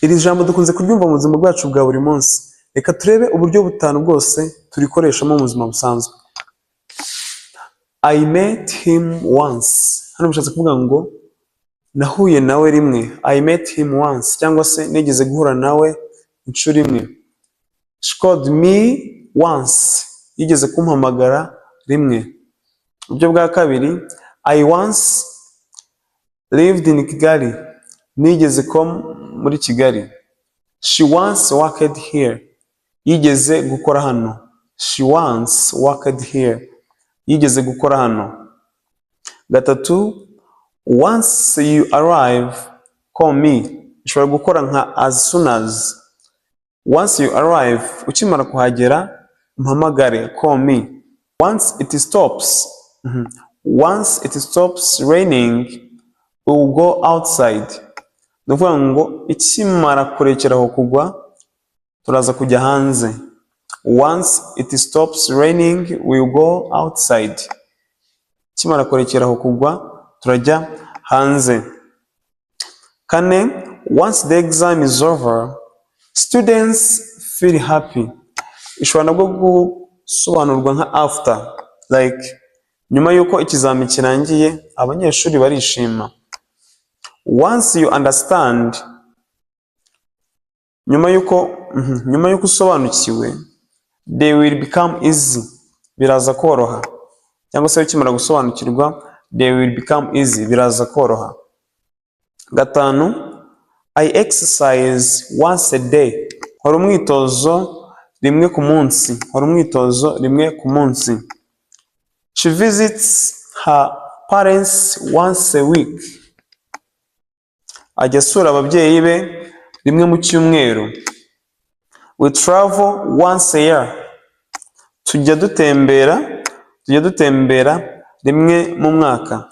Iri jambo dukunze kuryumva mu buzima bwacu bwa buri munsi. Reka turebe uburyo butanu bwose turikoreshamo mu buzima busanzwe. I met him once. Hano bishatse kuvuga ngo nahuye nawe rimwe. I met him once. Cyangwa se nigeze guhura nawe inshuro imwe. She called me once. Yigeze kumpamagara rimwe. Uburyo bwa kabiri, I once lived in Kigali. Nigeze kuba muri Kigali. She once worked here. Yigeze gukora hano. She once worked here. Yigeze gukora hano. Gatatu, once you arrive, call me. Ushobora gukora nka as soon as. Once you arrive, ukimara kuhagera, mpamagare, call me. Once it stops, once it stops raining, we will go outside. Nukuvuga ngo ikimara kurekeraho kugwa, turaza kujya hanze. Once it stops raining, we will go outside. Ikimara kurekeraho kugwa, turajya hanze. Kane, once the exam is over, students feel happy. Ishobora nabwo gusobanurwa nka after, like nyuma yuko ikizami kirangiye abanyeshuri barishima. Once you understand, nyuma yuko usobanukiwe, they will become easy. Biraza koroha. Cyangwa se ukimara gusobanukirwa, they will become easy. Biraza koroha. Gatanu, I exercise once a day. Hora umwitozo rimwe ku munsi. Hora umwitozo rimwe ku munsi. She visits her parents once a week. Ajya asura ababyeyi be rimwe mu cyumweru. We travel once a year. Tujya dutembera rimwe mu mwaka.